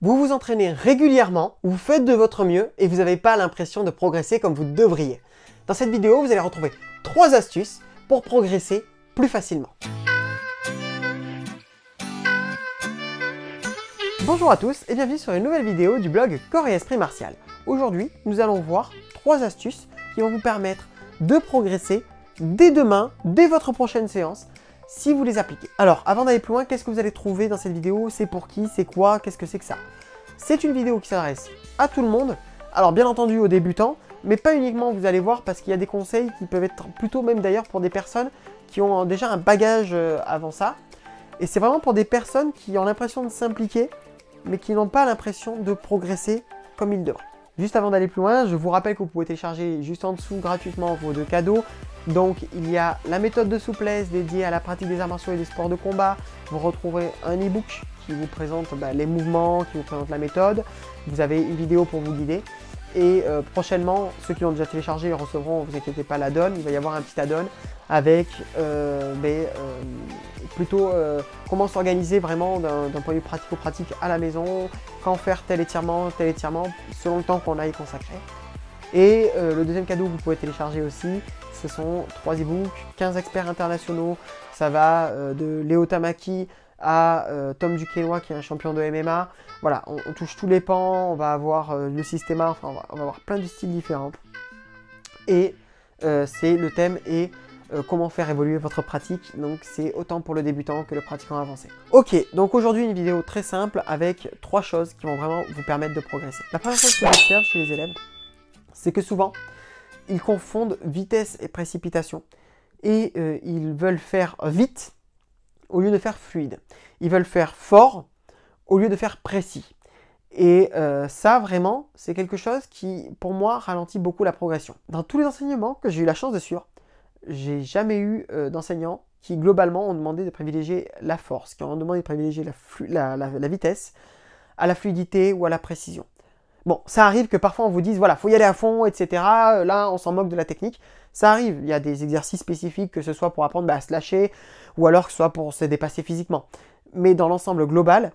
Vous vous entraînez régulièrement, vous faites de votre mieux et vous n'avez pas l'impression de progresser comme vous devriez. Dans cette vidéo, vous allez retrouver 3 astuces pour progresser plus facilement. Bonjour à tous et bienvenue sur une nouvelle vidéo du blog Corps et Esprit Martial. Aujourd'hui, nous allons voir 3 astuces qui vont vous permettre de progresser dès demain, dès votre prochaine séance, si vous les appliquez. Alors, avant d'aller plus loin, qu'est-ce que vous allez trouver dans cette vidéo? C'est pour qui? C'est quoi? Qu'est-ce que c'est que ça? C'est une vidéo qui s'adresse à tout le monde. Alors, bien entendu, aux débutants, mais pas uniquement, vous allez voir, parce qu'il y a des conseils qui peuvent être plutôt même d'ailleurs pour des personnes qui ont déjà un bagage avant ça. Et c'est vraiment pour des personnes qui ont l'impression de s'impliquer, mais qui n'ont pas l'impression de progresser comme ils devraient. Juste avant d'aller plus loin, je vous rappelle que vous pouvez télécharger juste en dessous gratuitement vos 2 cadeaux. Donc il y a la méthode de souplesse dédiée à la pratique des arts martiaux et des sports de combat. Vous retrouverez un e-book qui vous présente les mouvements, qui vous présente la méthode. Vous avez une vidéo pour vous guider. Et prochainement, ceux qui l'ont déjà téléchargé le recevront, ne vous inquiétez pas, l'add-on. Il va y avoir un petit add-on avec plutôt comment s'organiser vraiment d'un point de vue pratico-pratique à la maison, quand faire tel étirement, selon le temps qu'on a y consacré. Et le deuxième cadeau que vous pouvez télécharger aussi, ce sont 3 e-books, 15 experts internationaux. Ça va de Léo Tamaki à Tom Duquesnoy qui est un champion de MMA. Voilà, on touche tous les pans, on va avoir le systéma, enfin on va avoir plein de styles différents. Et le thème est comment faire évoluer votre pratique, donc c'est autant pour le débutant que le pratiquant avancé. Ok, donc aujourd'hui une vidéo très simple avec 3 choses qui vont vraiment vous permettre de progresser. La première chose que j'observe chez les élèves, c'est que souvent, ils confondent vitesse et précipitation. Et ils veulent faire vite au lieu de faire fluide. Ils veulent faire fort au lieu de faire précis. Et ça, vraiment, c'est quelque chose qui, pour moi, ralentit beaucoup la progression. Dans tous les enseignements que j'ai eu la chance de suivre, j'ai jamais eu d'enseignants qui, globalement, ont demandé de privilégier la force, qui ont demandé de privilégier la vitesse à la fluidité ou à la précision. Bon, ça arrive que parfois on vous dise, voilà, faut y aller à fond, etc. Là, on s'en moque de la technique. Ça arrive, il y a des exercices spécifiques, que ce soit pour apprendre à se lâcher, ou alors que ce soit pour se dépasser physiquement. Mais dans l'ensemble global,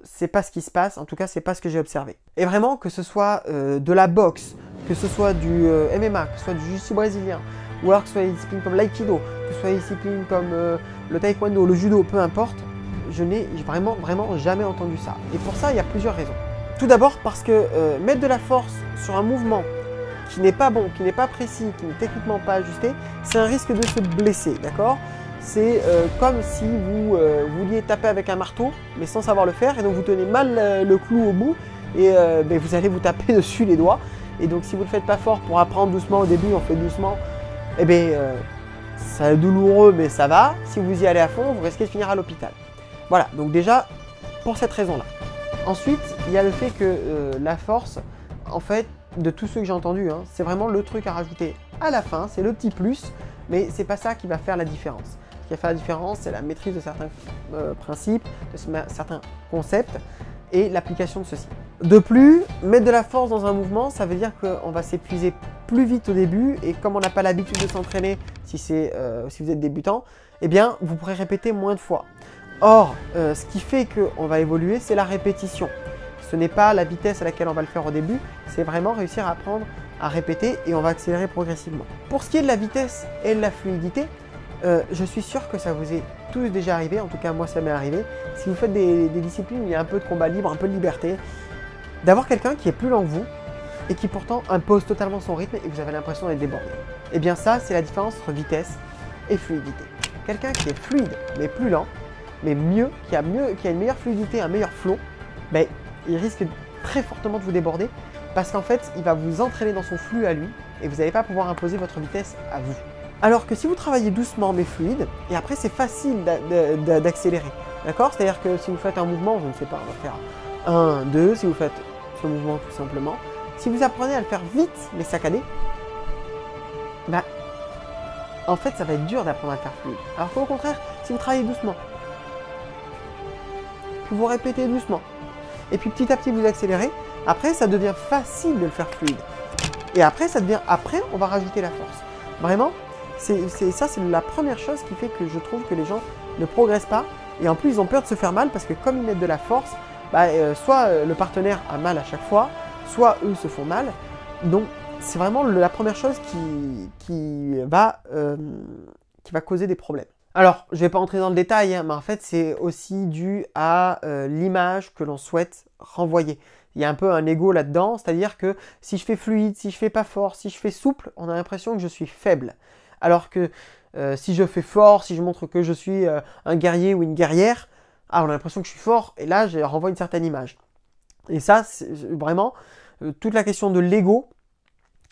c'est pas ce qui se passe, en tout cas, c'est pas ce que j'ai observé. Et vraiment, que ce soit de la boxe, que ce soit du MMA, que ce soit du jiu-jitsu brésilien, ou alors que ce soit des disciplines comme l'aïkido, que ce soit des disciplines comme le taekwondo, le judo, peu importe, je n'ai vraiment jamais entendu ça. Et pour ça, il y a plusieurs raisons. Tout d'abord parce que mettre de la force sur un mouvement qui n'est pas bon, qui n'est pas précis, qui n'est techniquement pas ajusté, c'est un risque de se blesser, d'accord? C'est comme si vous vouliez taper avec un marteau, mais sans savoir le faire, et donc vous tenez mal le clou au bout, et vous allez vous taper dessus les doigts. Et donc si vous ne le faites pas fort pour apprendre doucement au début, on fait doucement, c'est douloureux, mais ça va. Si vous y allez à fond, vous risquez de finir à l'hôpital. Voilà, donc déjà, pour cette raison-là. Ensuite, il y a le fait que la force, en fait, de tous ceux que j'ai entendus, c'est vraiment le truc à rajouter à la fin, c'est le petit plus, mais c'est pas ça qui va faire la différence. Ce qui va faire la différence, c'est la maîtrise de certains principes, de certains concepts et l'application de ceux-ci. De plus, mettre de la force dans un mouvement, ça veut dire qu'on va s'épuiser plus vite au début, et comme on n'a pas l'habitude de s'entraîner, si vous êtes débutant, eh bien, vous pourrez répéter moins de fois. Or, ce qui fait qu'on va évoluer, c'est la répétition. Ce n'est pas la vitesse à laquelle on va le faire au début, c'est vraiment réussir à apprendre à répéter et on va accélérer progressivement. Pour ce qui est de la vitesse et de la fluidité, je suis sûr que ça vous est tous déjà arrivé, en tout cas moi ça m'est arrivé. Si vous faites des disciplines où il y a un peu de combat libre, un peu de liberté, d'avoir quelqu'un qui est plus lent que vous et qui pourtant impose totalement son rythme et vous avez l'impression d'être débordé. Et bien ça, c'est la différence entre vitesse et fluidité. Quelqu'un qui est fluide mais plus lent, mais qui a une meilleure fluidité, un meilleur flow, il risque très fortement de vous déborder parce qu'en fait, il va vous entraîner dans son flux à lui et vous n'allez pas pouvoir imposer votre vitesse à vous. Alors que si vous travaillez doucement mais fluide, et après c'est facile d'accélérer, d'accord? C'est-à-dire que si vous faites un mouvement, je ne sais pas, on va faire 1, 2, si vous faites ce mouvement tout simplement, si vous apprenez à le faire vite mais saccadé, en fait ça va être dur d'apprendre à le faire fluide. Alors qu'au contraire, si vous travaillez doucement, que vous répétez doucement, et puis petit à petit vous accélérez, après ça devient facile de le faire fluide. Et après, on va rajouter la force. Vraiment, c'est la première chose qui fait que je trouve que les gens ne progressent pas. Et en plus, ils ont peur de se faire mal parce que comme ils mettent de la force, soit le partenaire a mal à chaque fois, soit eux se font mal. Donc c'est vraiment la première chose qui va causer des problèmes. Alors, je ne vais pas entrer dans le détail, hein, mais en fait, c'est aussi dû à l'image que l'on souhaite renvoyer. Il y a un peu un ego là-dedans, c'est-à-dire que si je fais fluide, si je fais pas fort, si je fais souple, on a l'impression que je suis faible. Alors que si je fais fort, si je montre que je suis un guerrier ou une guerrière, on a l'impression que je suis fort, et là, je renvoie une certaine image. Et ça, c'est vraiment, toute la question de l'ego,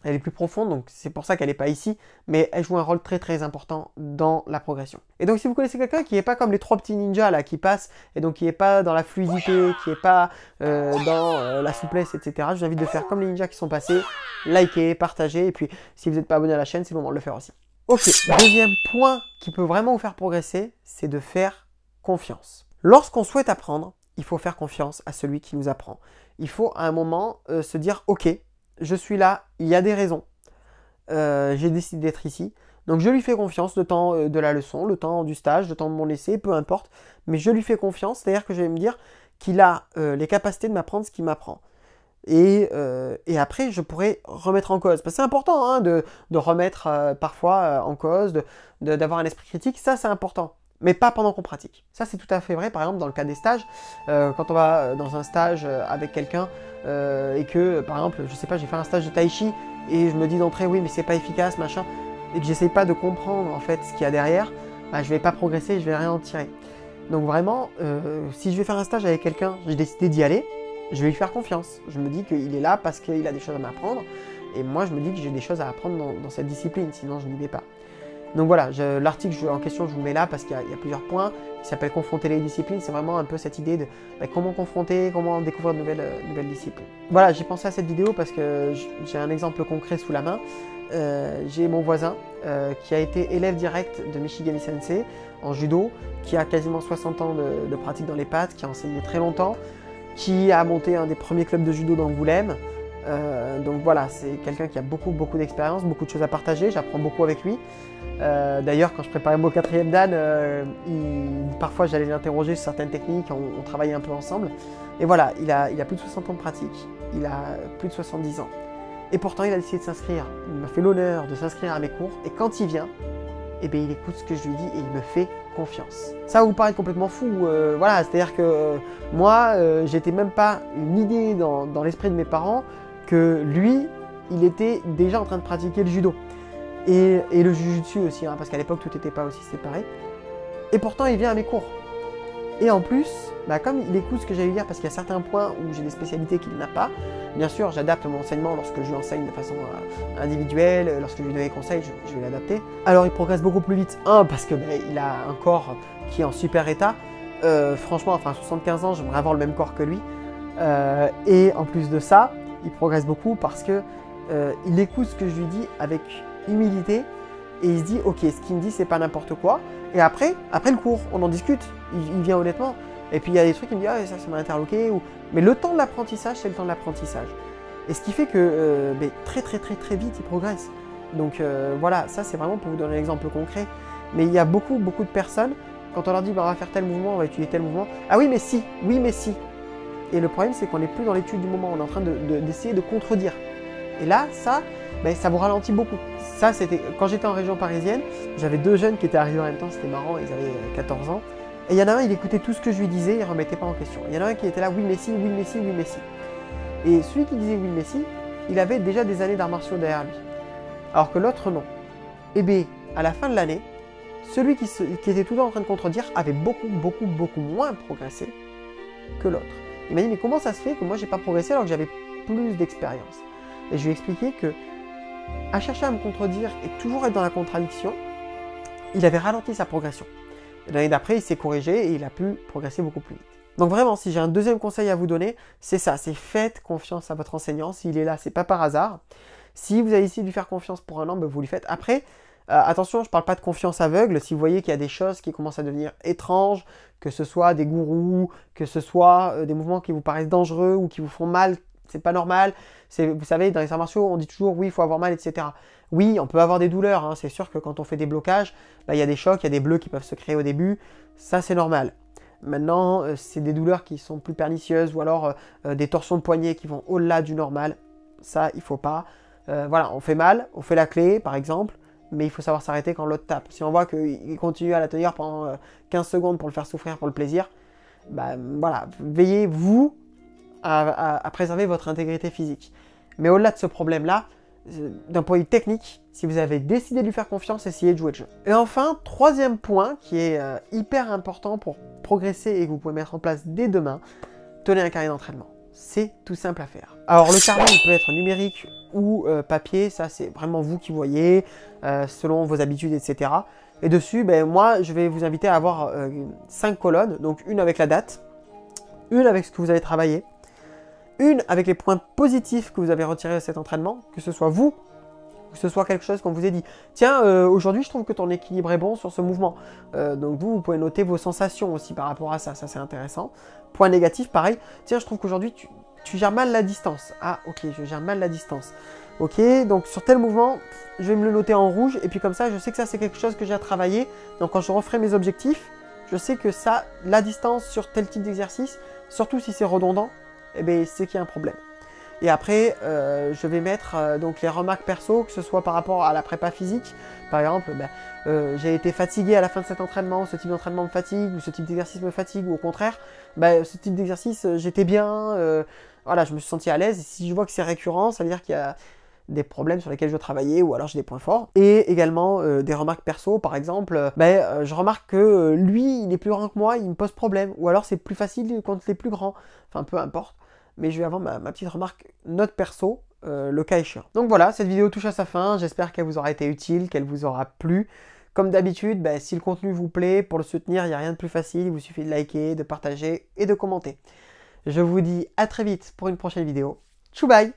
elle est plus profonde, donc c'est pour ça qu'elle n'est pas ici, mais elle joue un rôle très très important dans la progression. Et donc si vous connaissez quelqu'un qui n'est pas comme les 3 petits ninjas là qui passent, et donc qui n'est pas dans la fluidité, qui n'est pas dans la souplesse, etc., je vous invite de faire comme les ninjas qui sont passés, liker, partager, et puis si vous n'êtes pas abonné à la chaîne, c'est le moment de le faire aussi. Ok, deuxième point qui peut vraiment vous faire progresser, c'est de faire confiance. Lorsqu'on souhaite apprendre, il faut faire confiance à celui qui nous apprend. Il faut à un moment se dire, ok, je suis là, il y a des raisons, j'ai décidé d'être ici, donc je lui fais confiance le temps de la leçon, le temps du stage, le temps de mon essai, peu importe, mais je lui fais confiance, c'est-à-dire que je vais me dire qu'il a les capacités de m'apprendre ce qu'il m'apprend. Et après, je pourrais remettre en cause. Parce que c'est important hein, de remettre parfois en cause, d'avoir un esprit critique, ça c'est important. Mais pas pendant qu'on pratique. Ça c'est tout à fait vrai, par exemple dans le cas des stages, quand on va dans un stage avec quelqu'un et que par exemple, je sais pas, j'ai fait un stage de tai chi et je me dis d'entrée oui mais c'est pas efficace, machin, et que j'essaye pas de comprendre en fait ce qu'il y a derrière, je vais pas progresser, je vais rien en tirer. Donc vraiment, si je vais faire un stage avec quelqu'un, j'ai décidé d'y aller, je vais lui faire confiance. Je me dis qu'il est là parce qu'il a des choses à m'apprendre, et moi je me dis que j'ai des choses à apprendre dans cette discipline, sinon je n'y vais pas. Donc voilà, l'article en question, je vous mets là parce qu'il y a plusieurs points. Il s'appelle Confronter les disciplines. C'est vraiment un peu cette idée de comment confronter, comment découvrir de nouvelles disciplines. Voilà, j'ai pensé à cette vidéo parce que j'ai un exemple concret sous la main. J'ai mon voisin qui a été élève direct de Michigami Sensei en judo, qui a quasiment 60 ans de pratique dans les pattes, qui a enseigné très longtemps, qui a monté un des premiers clubs de judo d'Angoulême. Donc voilà, c'est quelqu'un qui a beaucoup d'expérience, beaucoup de choses à partager, j'apprends beaucoup avec lui. D'ailleurs, quand je préparais mon 4e dan, parfois j'allais l'interroger sur certaines techniques, on travaillait un peu ensemble. Et voilà, il a plus de 60 ans de pratique, il a plus de 70 ans. Et pourtant, il a décidé de s'inscrire. Il m'a fait l'honneur de s'inscrire à mes cours. Et quand il vient, eh bien, il écoute ce que je lui dis et il me fait confiance. Ça va vous paraître complètement fou, voilà, c'est-à-dire que moi, j'étais même pas une idée dans l'esprit de mes parents que lui, il était déjà en train de pratiquer le judo. Et le jujutsu aussi, hein, parce qu'à l'époque, tout n'était pas aussi séparé. Et pourtant, il vient à mes cours. Et en plus, comme il écoute ce que j'ai à lui dire, parce qu'il y a certains points où j'ai des spécialités qu'il n'a pas, bien sûr, j'adapte mon enseignement lorsque je lui enseigne de façon individuelle, lorsque je lui donne des conseils, je vais l'adapter. Alors, il progresse beaucoup plus vite. Parce que il a un corps qui est en super état. Franchement, enfin, 75 ans, j'aimerais avoir le même corps que lui. Et en plus de ça, il progresse beaucoup parce que il écoute ce que je lui dis avec humilité et il se dit ok, ce qu'il me dit c'est pas n'importe quoi. Et après le cours, on en discute, il vient honnêtement. Et puis il y a des trucs qui me dit ah ça m'a interloqué mais le temps de l'apprentissage c'est le temps de l'apprentissage. Et ce qui fait que très vite il progresse. Donc voilà, ça c'est vraiment pour vous donner un exemple concret. Mais il y a beaucoup de personnes, quand on leur dit on va faire tel mouvement, on va étudier tel mouvement, ah oui mais si. Et le problème c'est qu'on n'est plus dans l'étude du moment, on est en train d'essayer de contredire. Et là, ça vous ralentit beaucoup. Ça, c'était quand j'étais en région parisienne, j'avais 2 jeunes qui étaient arrivés en même temps, c'était marrant, ils avaient 14 ans. Et il y en a un, il écoutait tout ce que je lui disais, il ne remettait pas en question. Il y en a un qui était là, oui mais si. Et celui qui disait oui mais si, il avait déjà des années d'arts martiaux derrière lui. Alors que l'autre, non. Et bien, à la fin de l'année, celui qui était tout le temps en train de contredire avait beaucoup moins progressé que l'autre. Il m'a dit, mais comment ça se fait que moi, j'ai pas progressé alors que j'avais plus d'expérience? Et je lui ai expliqué que, à chercher à me contredire et toujours être dans la contradiction, il avait ralenti sa progression. L'année d'après, il s'est corrigé et il a pu progresser beaucoup plus vite. Donc vraiment, si j'ai un deuxième conseil à vous donner, c'est ça, c'est faites confiance à votre enseignant. S'il est là, c'est pas par hasard. Si vous avez essayé de lui faire confiance pour un an, vous lui faites. Après, attention, je ne parle pas de confiance aveugle. Si vous voyez qu'il y a des choses qui commencent à devenir étranges, que ce soit des gourous, que ce soit des mouvements qui vous paraissent dangereux ou qui vous font mal, c'est pas normal. Vous savez, dans les arts martiaux, on dit toujours oui, il faut avoir mal, etc. Oui, on peut avoir des douleurs. Hein. C'est sûr que quand on fait des blocages, il y a des chocs, il y a des bleus qui peuvent se créer au début. Ça, c'est normal. Maintenant, c'est des douleurs qui sont plus pernicieuses ou alors des torsions de poignet qui vont au-delà du normal. Ça, il faut pas. Voilà, on fait mal, on fait la clé par exemple, mais il faut savoir s'arrêter quand l'autre tape. Si on voit qu'il continue à la tenir pendant 15 secondes pour le faire souffrir pour le plaisir, bah voilà, veillez vous à préserver votre intégrité physique. Mais au-delà de ce problème-là, d'un point de vue technique, si vous avez décidé de lui faire confiance, essayez de jouer le jeu. Et enfin, troisième point qui est hyper important pour progresser et que vous pouvez mettre en place dès demain, tenez un carnet d'entraînement. C'est tout simple à faire. Alors le carnet, il peut être numérique ou papier, ça c'est vraiment vous qui voyez, selon vos habitudes, etc. Et dessus, ben, moi, je vais vous inviter à avoir 5 colonnes, donc une avec la date, une avec ce que vous avez travaillé, une avec les points positifs que vous avez retirés de cet entraînement, que ce soit vous, que ce soit quelque chose qu'on vous ait dit. Tiens, aujourd'hui, je trouve que ton équilibre est bon sur ce mouvement. Donc vous pouvez noter vos sensations aussi par rapport à ça, ça c'est intéressant. Point négatif, pareil. Tiens, je trouve qu'aujourd'hui, tu gères mal la distance. Ah, ok, je gère mal la distance. Ok, donc sur tel mouvement, je vais me le noter en rouge. Et puis comme ça, je sais que ça, c'est quelque chose que j'ai à travailler. Donc quand je referai mes objectifs, je sais que ça, la distance sur tel type d'exercice, surtout si c'est redondant, eh bien, c'est qu'il y a un problème. Et après, je vais mettre donc les remarques perso, que ce soit par rapport à la prépa physique. Par exemple, j'ai été fatigué à la fin de cet entraînement, ce type d'entraînement me fatigue, ou ce type d'exercice me fatigue, ou au contraire, ce type d'exercice, j'étais bien, voilà, je me suis senti à l'aise. Et si je vois que c'est récurrent, ça veut dire qu'il y a des problèmes sur lesquels je dois travailler, ou alors j'ai des points forts. Et également des remarques perso, par exemple, je remarque que lui, il est plus grand que moi, il me pose problème. Ou alors c'est plus facile quand il est plus grand. Enfin, peu importe. Mais je vais avoir ma petite remarque note perso, le cas échéant. Donc voilà, cette vidéo touche à sa fin, j'espère qu'elle vous aura été utile, qu'elle vous aura plu. Comme d'habitude, si le contenu vous plaît, pour le soutenir, il n'y a rien de plus facile, il vous suffit de liker, de partager et de commenter. Je vous dis à très vite pour une prochaine vidéo. Tchou bye!